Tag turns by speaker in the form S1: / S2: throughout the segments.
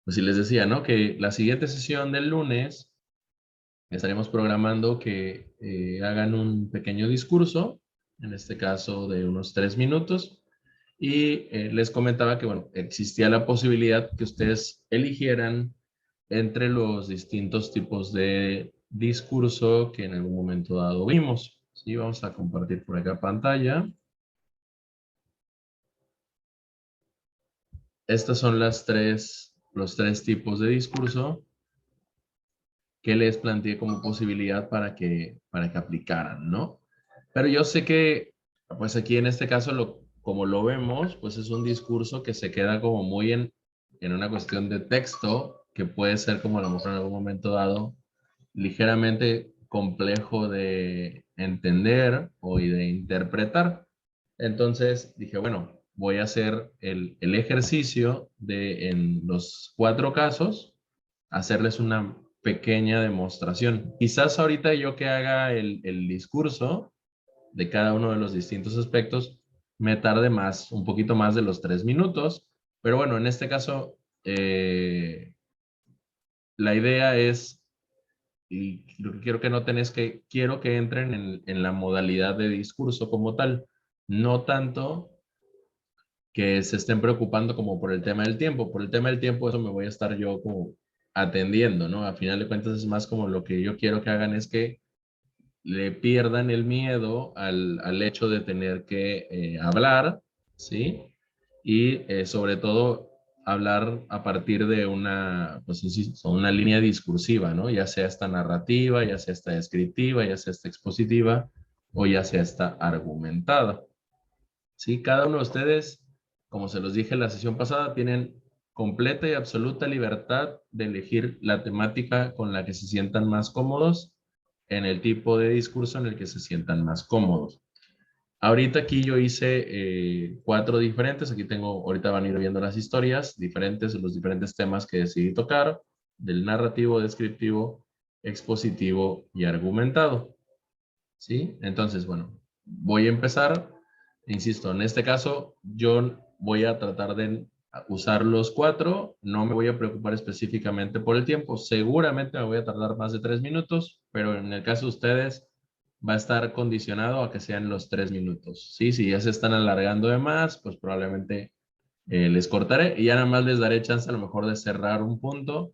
S1: pues sí les decía, ¿no? Que la siguiente sesión del lunes estaremos programando que hagan un pequeño discurso, en este caso de unos 3 minutos, y les comentaba que, bueno, existía la posibilidad que ustedes eligieran entre los distintos tipos de discurso que en algún momento dado vimos. Sí, vamos a compartir por acá pantalla. Estas son los tres tipos de discurso que les planteé como posibilidad para que aplicaran, ¿no? Pero yo sé que, pues aquí en este caso, como lo vemos, pues es un discurso que se queda como muy en una cuestión de texto, que puede ser como a lo mejor en algún momento dado, ligeramente complejo de entender o y de interpretar. Entonces dije, bueno, voy a hacer el ejercicio de en los 4 casos, hacerles una pequeña demostración. Quizás ahorita yo que haga el discurso de cada uno de los distintos aspectos, me tarde más, un poquito más de los 3 minutos, pero bueno, en este caso, la idea es, y lo que quiero que noten es que quiero que entren en la modalidad de discurso como tal, no tanto que se estén preocupando como por el tema del tiempo. Por el tema del tiempo, eso me voy a estar yo como atendiendo, ¿no? A final de cuentas es más como lo que yo quiero que hagan es que le pierdan el miedo al hecho de tener que hablar, ¿sí? Y sobre todo hablar a partir de una, pues, insisto, una línea discursiva, ¿no? Ya sea esta narrativa, ya sea esta descriptiva, ya sea esta expositiva o ya sea esta argumentada. ¿Sí? Cada uno de ustedes, como se los dije en la sesión pasada, tienen completa y absoluta libertad de elegir la temática con la que se sientan más cómodos en el tipo de discurso en el que se sientan más cómodos. Ahorita aquí yo hice 4 diferentes, aquí tengo, ahorita van a ir viendo las historias diferentes, los diferentes temas que decidí tocar, del narrativo, descriptivo, expositivo y argumentado. ¿Sí? Entonces, bueno, voy a empezar. Insisto, en este caso, yo voy a tratar de usar los 4. No me voy a preocupar específicamente por el tiempo. Seguramente me voy a tardar más de 3 minutos, pero en el caso de ustedes va a estar condicionado a que sean los 3 minutos. ¿Sí? Si ya se están alargando de más, pues probablemente les cortaré y ya nada más les daré chance a lo mejor de cerrar un punto,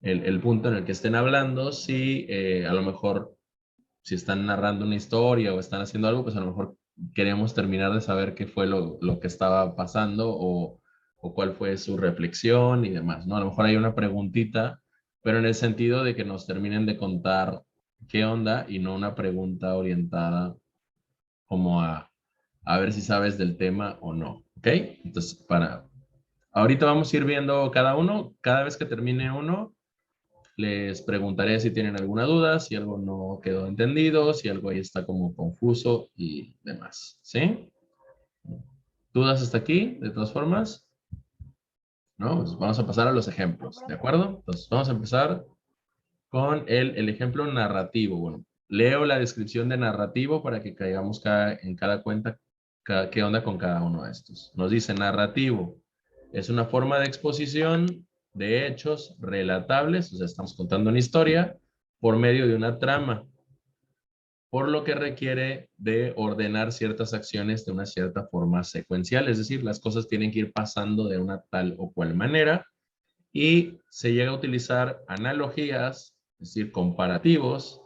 S1: el punto en el que estén hablando, si a lo mejor si están narrando una historia o están haciendo algo, pues a lo mejor queremos terminar de saber qué fue lo que estaba pasando o cuál fue su reflexión y demás, ¿no? A lo mejor hay una preguntita, pero en el sentido de que nos terminen de contar qué onda y no una pregunta orientada como a ver si sabes del tema o no, ¿ok? Entonces, ahorita vamos a ir viendo cada uno, cada vez que termine uno, les preguntaré si tienen alguna duda, si algo no quedó entendido, si algo ahí está como confuso y demás. ¿Sí? ¿Dudas hasta aquí? De todas formas, ¿no? Pues vamos a pasar a los ejemplos, ¿de acuerdo? Entonces, vamos a empezar con el ejemplo narrativo. Bueno, leo la descripción de narrativo para que caigamos en cada cuenta qué onda con cada uno de estos. Nos dice narrativo. Es una forma de exposición de hechos relatables, o sea, estamos contando una historia por medio de una trama, por lo que requiere de ordenar ciertas acciones de una cierta forma secuencial, es decir, las cosas tienen que ir pasando de una tal o cual manera y se llega a utilizar analogías, es decir, comparativos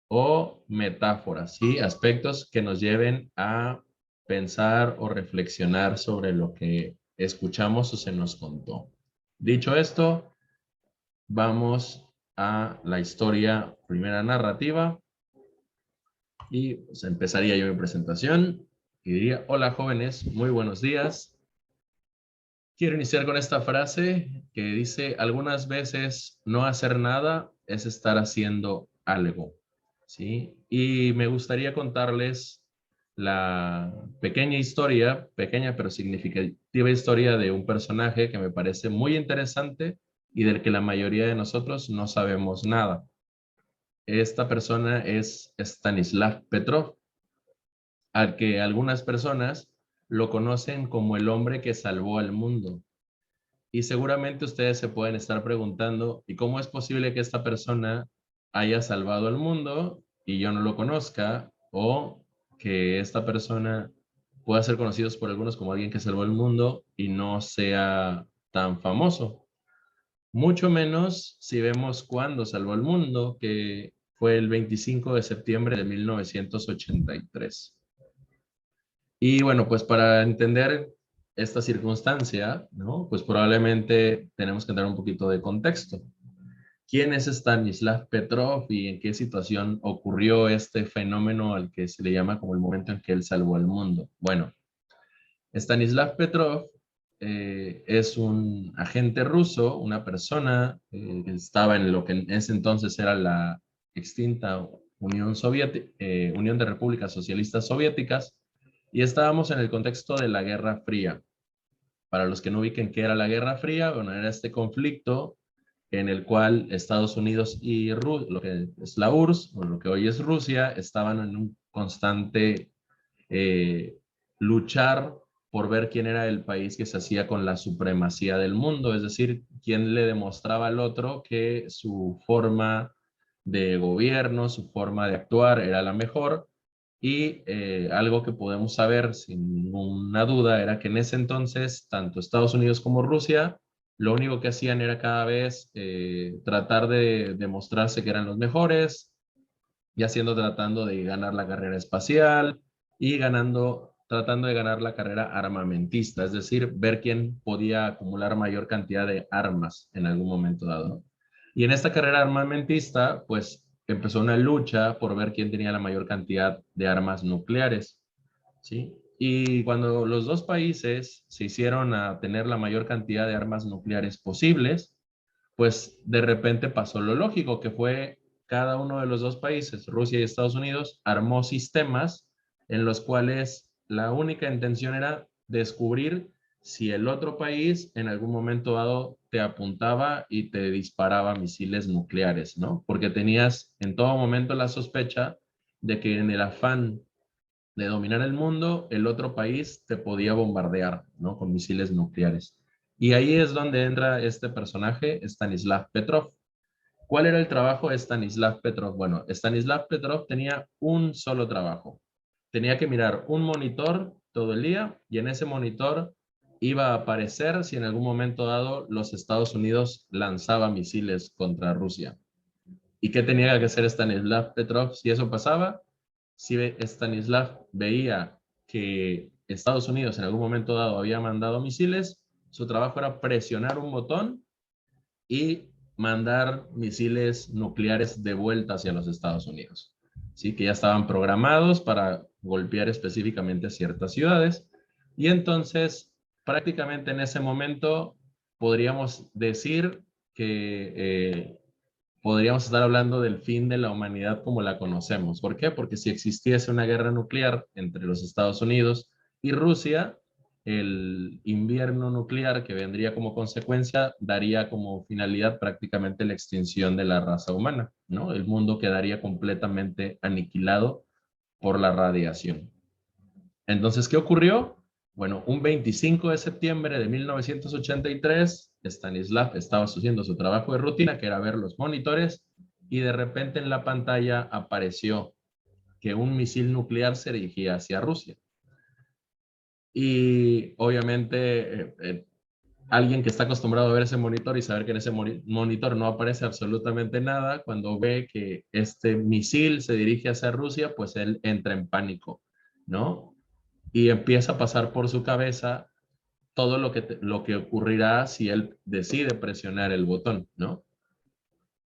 S1: o metáforas, ¿sí? Aspectos que nos lleven a pensar o reflexionar sobre lo que escuchamos o se nos contó. Dicho esto, vamos a la historia primera narrativa y pues, empezaría yo mi presentación y diría, hola jóvenes, muy buenos días. Quiero iniciar con esta frase que dice, algunas veces no hacer nada es estar haciendo algo, ¿sí? Y me gustaría contarles la pequeña historia, pequeña pero significativa historia de un personaje que me parece muy interesante y del que la mayoría de nosotros no sabemos nada. Esta persona es Stanislav Petrov, al que algunas personas lo conocen como el hombre que salvó al mundo. Y seguramente ustedes se pueden estar preguntando, ¿y cómo es posible que esta persona haya salvado al mundo y yo no lo conozca? O que esta persona pueda ser conocido por algunos como alguien que salvó el mundo y no sea tan famoso. Mucho menos si vemos cuándo salvó el mundo, que fue el 25 de septiembre de 1983. Y bueno, pues para entender esta circunstancia, ¿no? Pues probablemente tenemos que dar un poquito de contexto. ¿Quién es Stanislav Petrov y en qué situación ocurrió este fenómeno al que se le llama como el momento en que él salvó al mundo? Bueno, Stanislav Petrov es un agente ruso, una persona que estaba en lo que en ese entonces era la extinta Unión de Repúblicas Socialistas Soviéticas, y estábamos en el contexto de la Guerra Fría. Para los que no ubiquen qué era la Guerra Fría, bueno, era este conflicto en el cual Estados Unidos y lo que es la URSS, o lo que hoy es Rusia, estaban en un constante eh, luchar por ver quién era el país que se hacía con la supremacía del mundo, es decir, quién le demostraba al otro que su forma de gobierno, su forma de actuar era la mejor. Y algo que podemos saber sin ninguna duda era que en ese entonces, tanto Estados Unidos como Rusia, lo único que hacían era cada vez tratar de demostrarse que eran los mejores, y haciendo, tratando de ganar la carrera espacial y tratando de ganar la carrera armamentista, es decir, ver quién podía acumular mayor cantidad de armas en algún momento dado. Y en esta carrera armamentista, pues empezó una lucha por ver quién tenía la mayor cantidad de armas nucleares, ¿sí? Y cuando los dos países se hicieron a tener la mayor cantidad de armas nucleares posibles, pues de repente pasó lo lógico, que fue cada uno de los dos países, Rusia y Estados Unidos, armó sistemas en los cuales la única intención era descubrir si el otro país en algún momento dado te apuntaba y te disparaba misiles nucleares, ¿no? Porque tenías en todo momento la sospecha de que en el afán de dominar el mundo, el otro país te podía bombardear, ¿no? Con misiles nucleares. Y ahí es donde entra este personaje, Stanislav Petrov. ¿Cuál era el trabajo de Stanislav Petrov? Bueno, Stanislav Petrov tenía un solo trabajo. Tenía que mirar un monitor todo el día y en ese monitor iba a aparecer si en algún momento dado los Estados Unidos lanzaba misiles contra Rusia. ¿Y qué tenía que hacer Stanislav Petrov si eso pasaba? Si Stanislav veía que Estados Unidos en algún momento dado había mandado misiles, su trabajo era presionar un botón y mandar misiles nucleares de vuelta hacia los Estados Unidos. ¿Sí? Que ya estaban programados para golpear específicamente a ciertas ciudades. Y entonces, prácticamente en ese momento, podríamos decir que podríamos estar hablando del fin de la humanidad como la conocemos. ¿Por qué? Porque si existiese una guerra nuclear entre los Estados Unidos y Rusia, el invierno nuclear que vendría como consecuencia daría como finalidad prácticamente la extinción de la raza humana, ¿no? El mundo quedaría completamente aniquilado por la radiación. Entonces, ¿qué ocurrió? Bueno, un 25 de septiembre de 1983, Stanislav estaba haciendo su trabajo de rutina, que era ver los monitores, y de repente en la pantalla apareció que un misil nuclear se dirigía hacia Rusia. Y obviamente alguien que está acostumbrado a ver ese monitor y saber que en ese monitor no aparece absolutamente nada, cuando ve que este misil se dirige hacia Rusia, pues él entra en pánico, ¿no? Y empieza a pasar por su cabeza todo lo que ocurrirá si él decide presionar el botón, ¿no?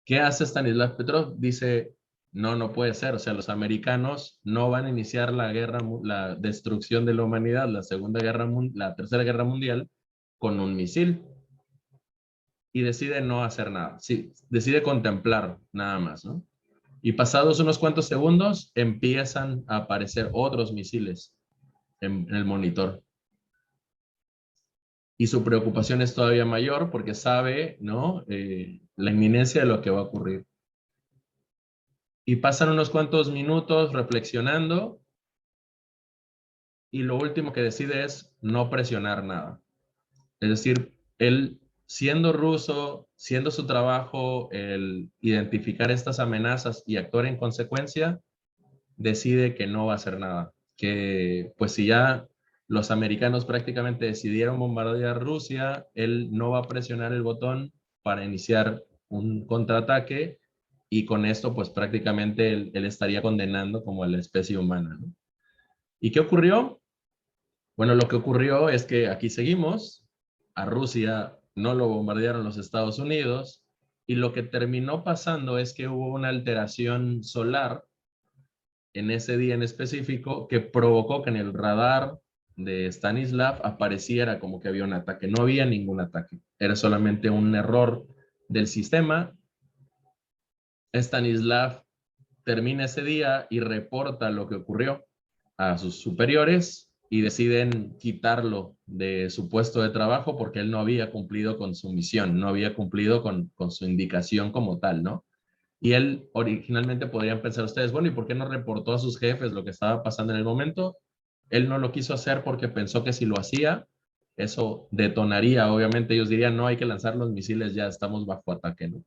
S1: ¿Qué hace Stanislav Petrov? Dice, no, no puede ser, o sea, los americanos no van a iniciar la guerra, la destrucción de la humanidad, la tercera guerra mundial, con un misil, y decide no hacer nada, sí, decide contemplar nada más, ¿no? Y pasados unos cuantos segundos empiezan a aparecer otros misiles en el monitor. Y su preocupación es todavía mayor porque sabe, ¿no? La inminencia de lo que va a ocurrir. Y pasan unos cuantos minutos reflexionando y lo último que decide es no presionar nada. Es decir, él siendo ruso, siendo su trabajo el identificar estas amenazas y actuar en consecuencia, decide que no va a hacer nada. Que pues si ya los americanos prácticamente decidieron bombardear Rusia, él no va a presionar el botón para iniciar un contraataque y con esto pues prácticamente él estaría condenando como a la especie humana, ¿no? ¿Y qué ocurrió? Bueno, lo que ocurrió es que aquí seguimos, a Rusia no lo bombardearon los Estados Unidos y lo que terminó pasando es que hubo una alteración solar en ese día en específico que provocó que en el radar de Stanislav apareciera como que había un ataque. No había ningún ataque, era solamente un error del sistema. Stanislav termina ese día y reporta lo que ocurrió a sus superiores y deciden quitarlo de su puesto de trabajo porque él no había cumplido con su misión, no había cumplido con su indicación como tal, ¿no? Y él originalmente podrían pensar ustedes, bueno, ¿y por qué no reportó a sus jefes lo que estaba pasando en el momento? Él no lo quiso hacer porque pensó que si lo hacía, eso detonaría. Obviamente ellos dirían, no hay que lanzar los misiles, ya estamos bajo ataque, ¿no?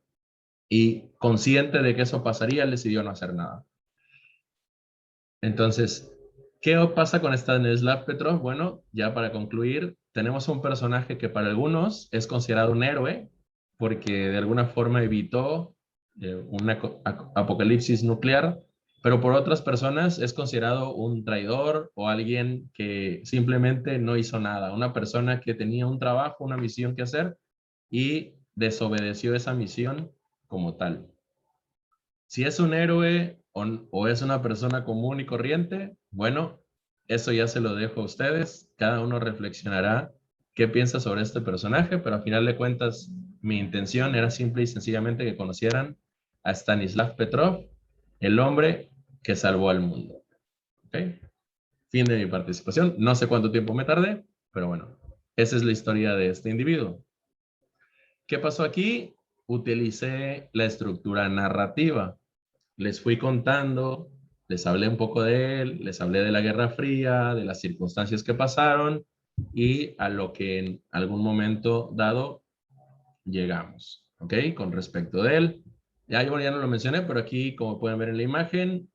S1: Y consciente de que eso pasaría, él decidió no hacer nada. Entonces, ¿qué pasa con Stanislav Petrov? Bueno, ya para concluir, tenemos un personaje que para algunos es considerado un héroe porque de alguna forma evitó una apocalipsis nuclear, pero por otras personas es considerado un traidor o alguien que simplemente no hizo nada, una persona que tenía un trabajo, una misión que hacer y desobedeció esa misión como tal. Si es un héroe o es una persona común y corriente, bueno, eso ya se lo dejo a ustedes. Cada uno reflexionará qué piensa sobre este personaje, pero a final de cuentas, mi intención era simple y sencillamente que conocieran a Stanislav Petrov, el hombre que salvó al mundo. ¿Ok? Fin de mi participación. No sé cuánto tiempo me tardé, pero bueno, esa es la historia de este individuo. ¿Qué pasó aquí? Utilicé la estructura narrativa. Les fui contando, les hablé un poco de él, les hablé de la Guerra Fría, de las circunstancias que pasaron y a lo que en algún momento dado llegamos, ¿ok? Con respecto de él. Ya, yo ya no lo mencioné, pero aquí, como pueden ver en la imagen,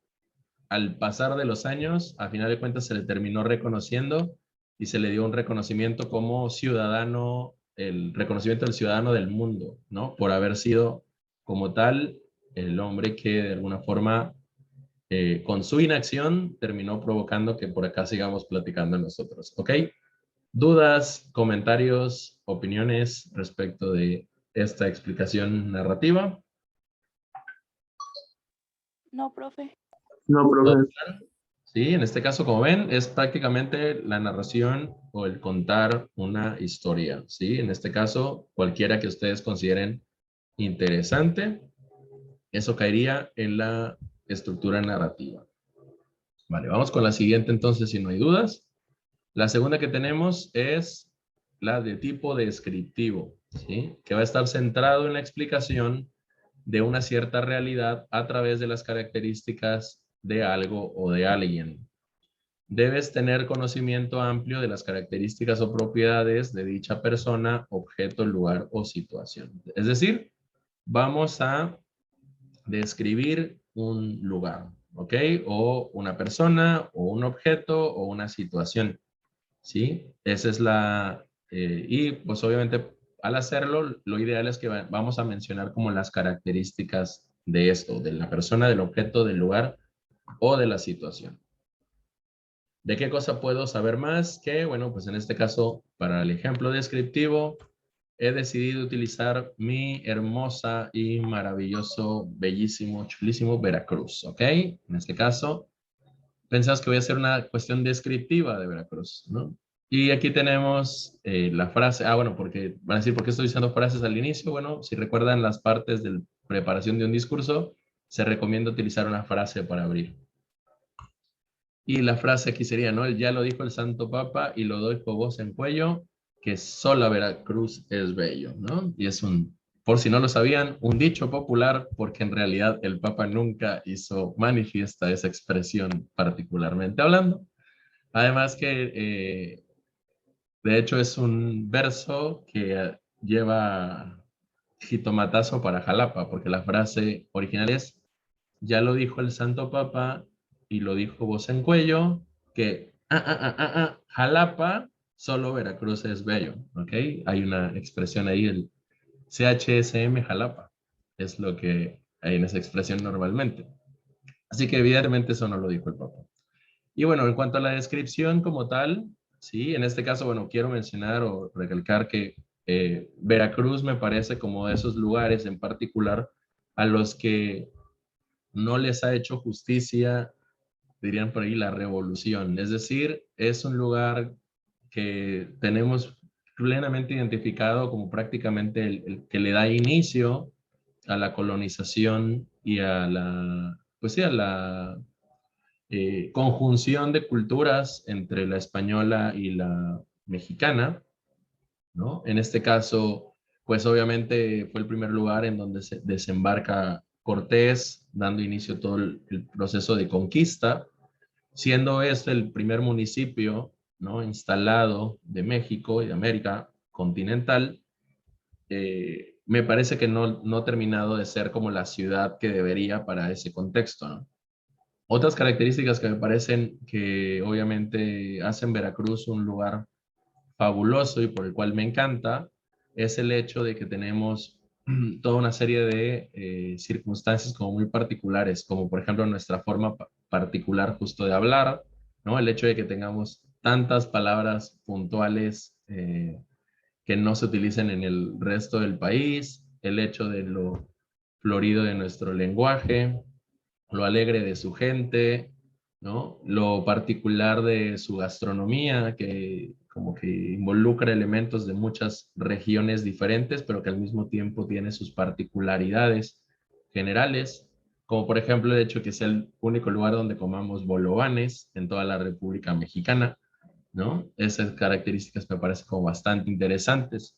S1: al pasar de los años, a final de cuentas se le terminó reconociendo y se le dio un reconocimiento como ciudadano, el reconocimiento del ciudadano del mundo, ¿no? Por haber sido como tal el hombre que de alguna forma con su inacción terminó provocando que por acá sigamos platicando nosotros, ¿ok? ¿Dudas, comentarios, opiniones respecto de esta explicación narrativa?
S2: No, profe.
S3: No,
S1: ¿Todo
S3: profe.
S1: claro? Sí, en este caso, como ven, es prácticamente la narración o el contar una historia, ¿sí? En este caso, cualquiera que ustedes consideren interesante, eso caería en la estructura narrativa. Vale, vamos con la siguiente entonces, si no hay dudas. La segunda que tenemos es la de tipo descriptivo, ¿sí? Que va a estar centrado en la explicación de una cierta realidad a través de las características de algo o de alguien. Debes tener conocimiento amplio de las características o propiedades de dicha persona, objeto, lugar o situación. Es decir, vamos a describir un lugar, ¿ok? O una persona, o un objeto, o una situación. ¿Sí? Esa es y pues obviamente al hacerlo, lo ideal es que vamos a mencionar como las características de esto, de la persona, del objeto, del lugar o de la situación. ¿De qué cosa puedo saber más? Que, bueno, pues en este caso, para el ejemplo descriptivo, he decidido utilizar mi hermosa y maravilloso, bellísimo, chulísimo Veracruz, ¿ok? En este caso, pensás que voy a hacer una cuestión descriptiva de Veracruz, ¿no? Y aquí tenemos la frase, bueno, porque van a decir, ¿por qué estoy usando frases al inicio? Bueno, si recuerdan las partes de preparación de un discurso, se recomienda utilizar una frase para abrir. Y la frase aquí sería, ¿no? Ya lo dijo el Santo Papa y lo doy con voz en cuello, que sola Veracruz es bello, ¿no? Y es por si no lo sabían, un dicho popular, porque en realidad el Papa nunca hizo manifiesta esa expresión particularmente hablando. Además que, de hecho, es un verso que lleva jitomatazo para Jalapa, porque la frase original es, ya lo dijo el Santo Papa y lo dijo voz en cuello, que Jalapa, solo Veracruz es bello, ¿ok? Hay una expresión ahí, el CHSM Jalapa, es lo que hay en esa expresión normalmente. Así que evidentemente eso no lo dijo el Papa. Y bueno, en cuanto a la descripción como tal, sí, en este caso, bueno, quiero mencionar o recalcar que Veracruz me parece como de esos lugares en particular a los que no les ha hecho justicia, dirían por ahí, la revolución. Es decir, es un lugar que tenemos plenamente identificado como prácticamente el que le da inicio a la colonización y a la, pues sí, a la conjunción de culturas entre la española y la mexicana, ¿no? En este caso, pues obviamente fue el primer lugar en donde se desembarca Cortés, dando inicio a todo el proceso de conquista, siendo este el primer municipio, ¿no? Instalado de México y de América continental. Me parece que no ha terminado de ser como la ciudad que debería para ese contexto, ¿no? Otras características que me parecen que obviamente hacen Veracruz un lugar fabuloso y por el cual me encanta es el hecho de que tenemos toda una serie de circunstancias como muy particulares, como por ejemplo nuestra forma particular justo de hablar, ¿no? El hecho de que tengamos tantas palabras puntuales que no se utilicen en el resto del país, el hecho de lo florido de nuestro lenguaje, lo alegre de su gente, ¿no? Lo particular de su gastronomía, que como que involucra elementos de muchas regiones diferentes, pero que al mismo tiempo tiene sus particularidades generales, como por ejemplo el hecho que sea el único lugar donde comamos bolovanes en toda la República Mexicana, ¿no? Esas características me parecen como bastante interesantes.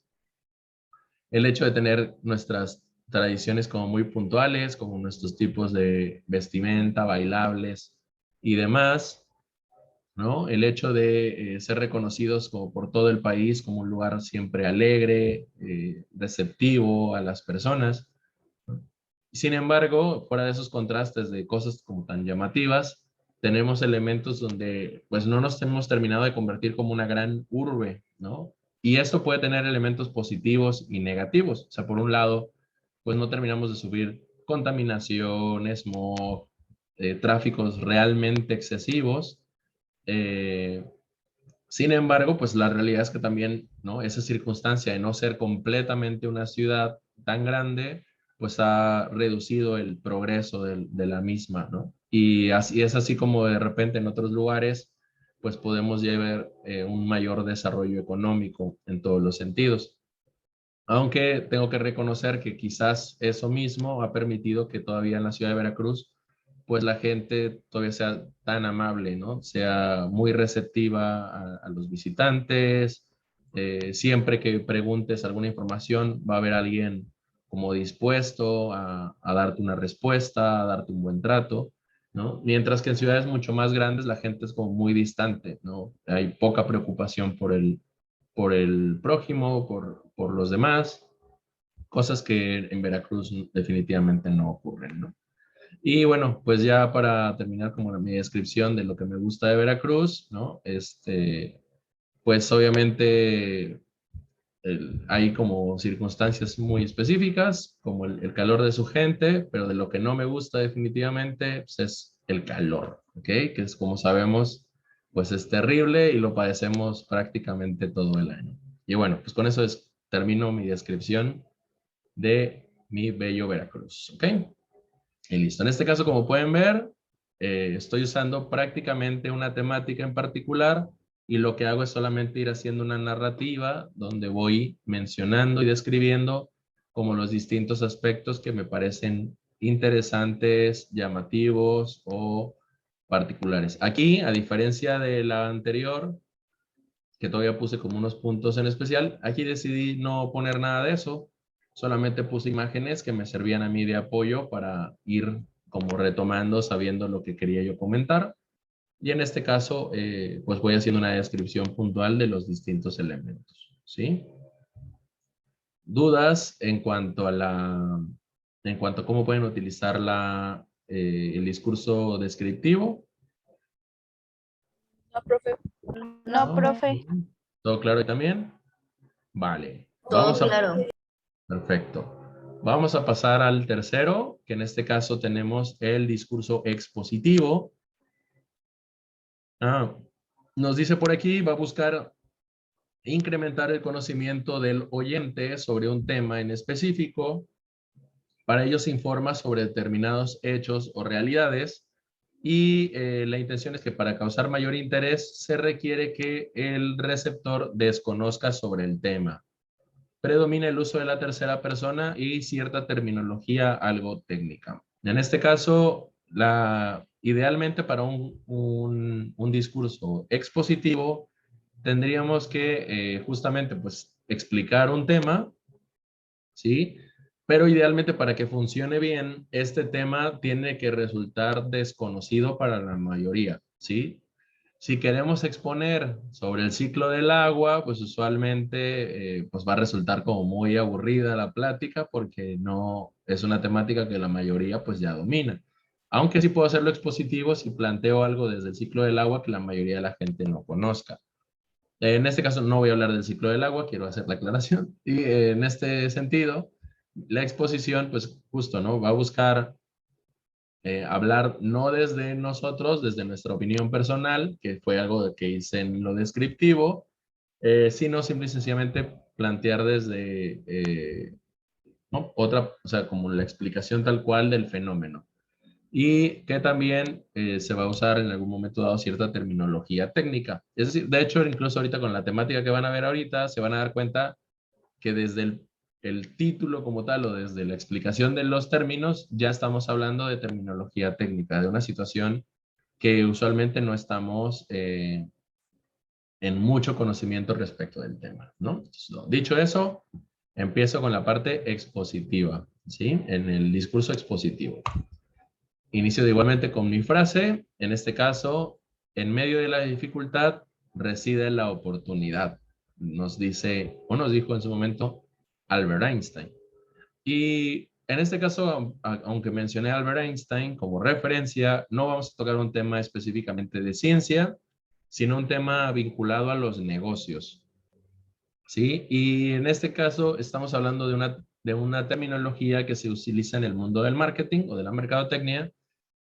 S1: El hecho de tener nuestras tradiciones como muy puntuales, como nuestros tipos de vestimenta, bailables y demás, ¿no? El hecho de ser reconocidos como por todo el país como un lugar siempre alegre, receptivo a las personas. Sin embargo, fuera de esos contrastes de cosas como tan llamativas, tenemos elementos donde pues no nos hemos terminado de convertir como una gran urbe, ¿no? Y esto puede tener elementos positivos y negativos. O sea, por un lado, pues no terminamos de subir contaminación, smog, tráficos realmente excesivos. eh, Sin embargo, pues la realidad es que también, ¿no? Esa circunstancia de no ser completamente una ciudad tan grande, pues ha reducido el progreso de la misma, ¿no? Y así es así como de repente en otros lugares, pues podemos llevar un mayor desarrollo económico en todos los sentidos. Aunque tengo que reconocer que quizás eso mismo ha permitido que todavía en la ciudad de Veracruz, pues la gente todavía sea tan amable, ¿no? Sea muy receptiva a los visitantes. Siempre que preguntes alguna información, va a haber alguien como dispuesto a darte una respuesta, a darte un buen trato, ¿no? Mientras que en ciudades mucho más grandes la gente es como muy distante, ¿no? Hay poca preocupación por el prójimo, por los demás, cosas que en Veracruz definitivamente no ocurren, ¿no? Y bueno, pues ya para terminar como mi descripción de lo que me gusta de Veracruz, ¿no? Pues obviamente hay como circunstancias muy específicas, como el calor de su gente, pero de lo que no me gusta definitivamente pues es el calor, ¿ok? Que es como sabemos, pues es terrible y lo padecemos prácticamente todo el año. Y bueno, pues con eso termino mi descripción de mi bello Veracruz, ¿ok? Y listo. En este caso, como pueden ver, estoy usando prácticamente una temática en particular y lo que hago es solamente ir haciendo una narrativa donde voy mencionando y describiendo como los distintos aspectos que me parecen interesantes, llamativos o particulares. Aquí, a diferencia de la anterior, que todavía puse como unos puntos en especial, aquí decidí no poner nada de eso, solamente puse imágenes que me servían a mí de apoyo para ir como retomando, sabiendo lo que quería yo comentar. Y en este caso, pues voy haciendo una descripción puntual de los distintos elementos, ¿sí? dudas en cuanto a cómo pueden utilizar el discurso descriptivo?
S2: No, profe.
S3: No,
S1: ¿No?
S3: profe.
S1: ¿Todo claro ahí también? Vale.
S3: Todo claro.
S1: Perfecto. Vamos a pasar al tercero, que en este caso tenemos el discurso expositivo. Nos dice por aquí, va a buscar incrementar el conocimiento del oyente sobre un tema en específico. Para ello se informa sobre determinados hechos o realidades y la intención es que para causar mayor interés se requiere que el receptor desconozca sobre el tema. Predomina el uso de la tercera persona y cierta terminología algo técnica. En este caso, idealmente para un discurso expositivo, tendríamos que justamente pues explicar un tema, ¿sí? Pero idealmente para que funcione bien, este tema tiene que resultar desconocido para la mayoría, ¿sí? Si queremos exponer sobre el ciclo del agua, pues usualmente pues va a resultar como muy aburrida la plática porque no es una temática que la mayoría pues ya domina. Aunque sí puedo hacerlo expositivo si planteo algo desde el ciclo del agua que la mayoría de la gente no conozca. En este caso no voy a hablar del ciclo del agua, quiero hacer la aclaración. Y en este sentido, la exposición pues justo, ¿no? Va a buscar hablar no desde nosotros, desde nuestra opinión personal, que fue algo que hice en lo descriptivo, sino simple y sencillamente plantear desde ¿no? Otra, o sea, como la explicación tal cual del fenómeno. Y que también se va a usar en algún momento dado cierta terminología técnica. Es decir, de hecho, incluso ahorita con la temática que van a ver ahorita, se van a dar cuenta que desde el título como tal o desde la explicación de los términos, ya estamos hablando de terminología técnica, de una situación que usualmente no estamos en mucho conocimiento respecto del tema, ¿no? Entonces, dicho eso, empiezo con la parte expositiva, ¿sí? En el discurso expositivo. Inicio igualmente con mi frase, en este caso, en medio de la dificultad reside la oportunidad, nos dice, o nos dijo en su momento, Albert Einstein. Y en este caso, aunque mencioné a Albert Einstein como referencia, no vamos a tocar un tema específicamente de ciencia, sino un tema vinculado a los negocios, ¿sí? Y en este caso estamos hablando de una terminología que se utiliza en el mundo del marketing o de la mercadotecnia,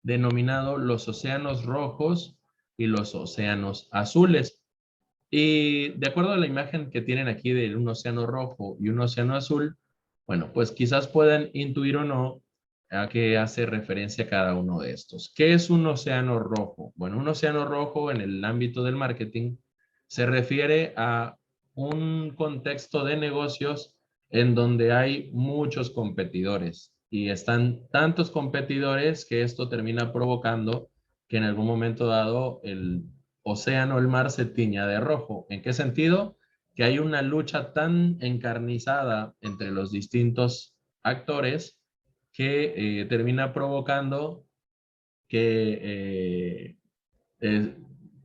S1: denominado los océanos rojos y los océanos azules. Y de acuerdo a la imagen que tienen aquí de un océano rojo y un océano azul, bueno, pues quizás puedan intuir o no a qué hace referencia cada uno de estos. ¿Qué es un océano rojo? Bueno, un océano rojo en el ámbito del marketing se refiere a un contexto de negocios en donde hay muchos competidores y están tantos competidores que esto termina provocando que en algún momento dado el océano, el mar se tiña de rojo. ¿En qué sentido? Que hay una lucha tan encarnizada entre los distintos actores que termina provocando que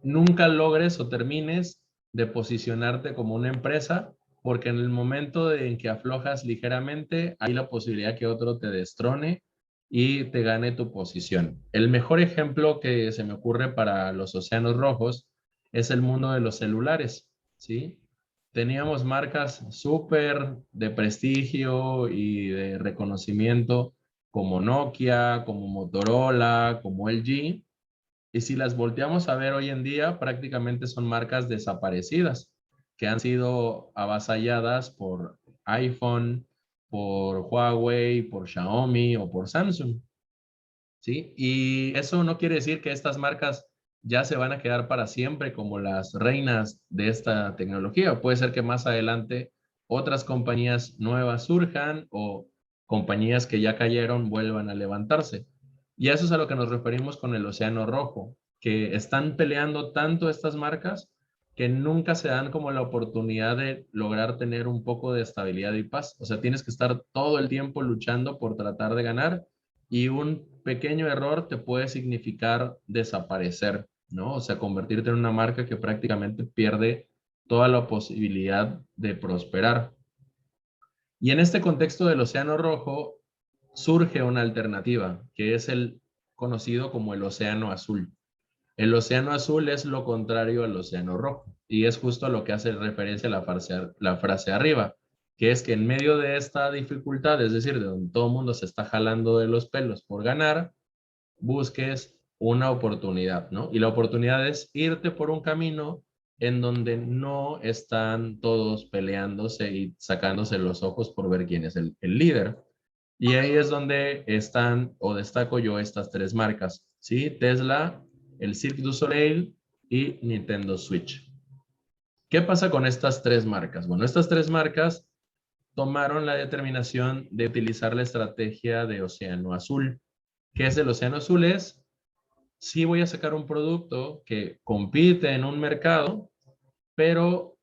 S1: nunca logres o termines de posicionarte como una empresa, porque en el momento en que aflojas ligeramente, hay la posibilidad que otro te destrone y te gane tu posición. El mejor ejemplo que se me ocurre para los océanos rojos es el mundo de los celulares, ¿sí? Teníamos marcas súper de prestigio y de reconocimiento como Nokia, como Motorola, como LG, y si las volteamos a ver hoy en día, prácticamente son marcas desaparecidas, que han sido avasalladas por iPhone, por Huawei, por Xiaomi o por Samsung, ¿sí? Y eso no quiere decir que estas marcas ya se van a quedar para siempre como las reinas de esta tecnología. Puede ser que más adelante otras compañías nuevas surjan o compañías que ya cayeron vuelvan a levantarse. Y eso es a lo que nos referimos con el océano rojo, que están peleando tanto estas marcas que nunca se dan como la oportunidad de lograr tener un poco de estabilidad y paz. O sea, tienes que estar todo el tiempo luchando por tratar de ganar y un pequeño error te puede significar desaparecer, ¿no? O sea, convertirte en una marca que prácticamente pierde toda la posibilidad de prosperar. Y en este contexto del Océano Rojo surge una alternativa, que es el conocido como el Océano Azul. El Océano Azul es lo contrario al Océano Rojo y es justo lo que hace referencia a la frase arriba, que es que en medio de esta dificultad, es decir, de donde todo el mundo se está jalando de los pelos por ganar, busques una oportunidad, ¿no? Y la oportunidad es irte por un camino en donde no están todos peleándose y sacándose los ojos por ver quién es el líder. Y ahí es donde están o destaco yo estas tres marcas, ¿sí? Tesla, el Cirque du Soleil y Nintendo Switch. ¿Qué pasa con estas tres marcas? Bueno, estas tres marcas tomaron la determinación de utilizar la estrategia de Océano Azul. ¿Qué es el Océano Azul? Es, sí voy a sacar un producto que compite en un mercado, pero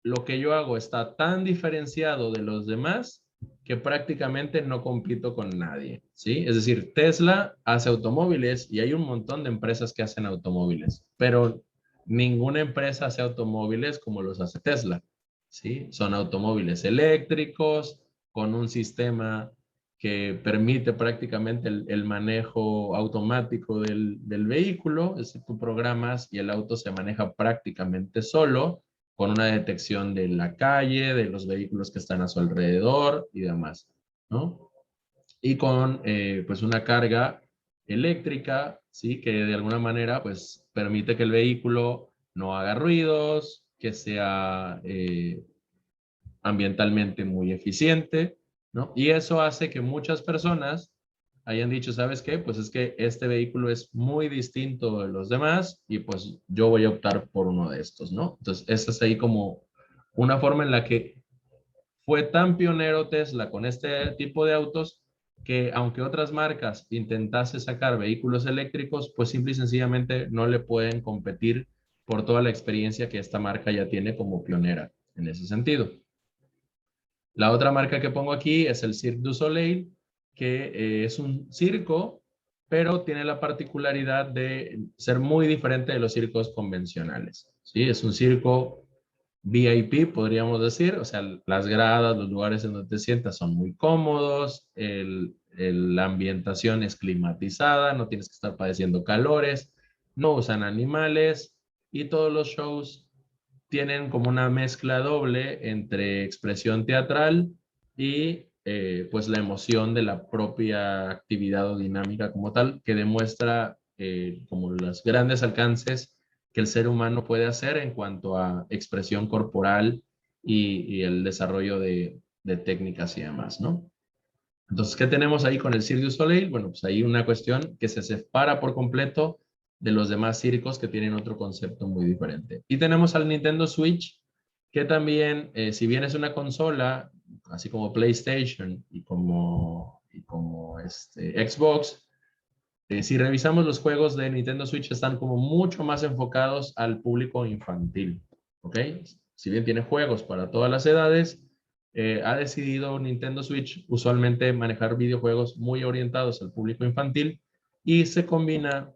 S1: lo que yo hago está tan diferenciado de los demás que prácticamente no compito con nadie, ¿sí? Es decir, Tesla hace automóviles y hay un montón de empresas que hacen automóviles, pero ninguna empresa hace automóviles como los hace Tesla, ¿sí? Son automóviles eléctricos con un sistema que permite prácticamente el manejo automático del vehículo, es decir, tú programas y el auto se maneja prácticamente solo con una detección de la calle, de los vehículos que están a su alrededor y demás, ¿no? Y con pues una carga eléctrica, ¿sí? Que de alguna manera pues permite que el vehículo no haga ruidos, que sea ambientalmente muy eficiente, ¿no? Y eso hace que muchas personas hayan dicho, ¿sabes qué? Pues es que este vehículo es muy distinto de los demás y pues yo voy a optar por uno de estos, ¿no? Entonces, esa es ahí como una forma en la que fue tan pionero Tesla con este tipo de autos que aunque otras marcas intentase sacar vehículos eléctricos, pues simple y sencillamente no le pueden competir por toda la experiencia que esta marca ya tiene como pionera en ese sentido. La otra marca que pongo aquí es el Cirque du Soleil, que es un circo, pero tiene la particularidad de ser muy diferente de los circos convencionales. ¿Sí? Es un circo VIP, podríamos decir, o sea, las gradas, los lugares en donde te sientas son muy cómodos, la ambientación es climatizada, no tienes que estar padeciendo calores, no usan animales y todos los shows tienen como una mezcla doble entre expresión teatral y pues la emoción de la propia actividad o dinámica como tal, que demuestra como los grandes alcances que el ser humano puede hacer en cuanto a expresión corporal y el desarrollo de técnicas y demás, ¿no? Entonces, ¿qué tenemos ahí con el Cirque du Soleil? Bueno, pues hay una cuestión que se separa por completo de los demás circos que tienen otro concepto muy diferente. Y tenemos al Nintendo Switch, que también, si bien es una consola, así como PlayStation y como Xbox, si revisamos los juegos de Nintendo Switch están como mucho más enfocados al público infantil, ¿ok? Si bien tiene juegos para todas las edades, ha decidido Nintendo Switch usualmente manejar videojuegos muy orientados al público infantil y se combina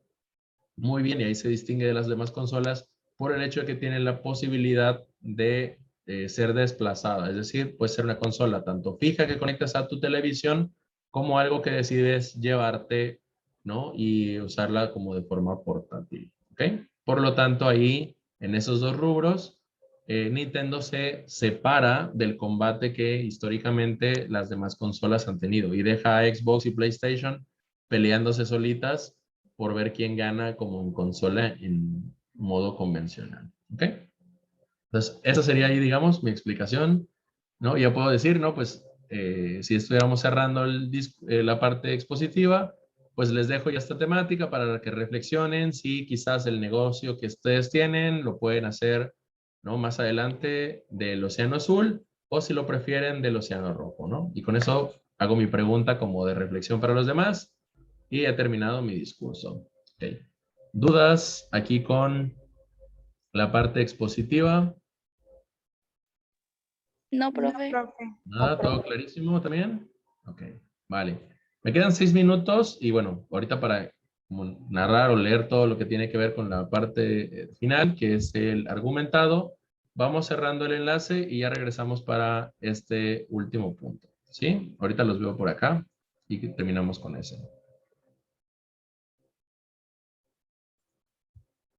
S1: muy bien y ahí se distingue de las demás consolas por el hecho de que tiene la posibilidad de ser desplazada, es decir, puede ser una consola tanto fija que conectas a tu televisión como algo que decides llevarte, ¿no? Y usarla como de forma portátil, ¿ok? Por lo tanto, ahí, en esos dos rubros, Nintendo se separa del combate que históricamente las demás consolas han tenido y deja a Xbox y PlayStation peleándose solitas por ver quién gana como en consola en modo convencional. ¿Ok? Entonces, esa sería ahí, digamos, mi explicación, ¿no? Ya puedo decir, ¿no? Pues si estuviéramos cerrando la parte expositiva, pues les dejo ya esta temática para que reflexionen si quizás el negocio que ustedes tienen lo pueden hacer, ¿no? Más adelante del Océano Azul o si lo prefieren del Océano Rojo, ¿no? Y con eso hago mi pregunta como de reflexión para los demás y he terminado mi discurso. Okay. ¿Dudas aquí con la parte expositiva?
S2: No,
S3: No,
S2: profe.
S3: profe.
S1: Nada, todo clarísimo también. Ok, vale. Me quedan 6 minutos y bueno, ahorita para como narrar o leer todo lo que tiene que ver con la parte final, que es el argumentado, vamos cerrando el enlace y ya regresamos para este último punto. ¿Sí? Ahorita los veo por acá y terminamos con ese.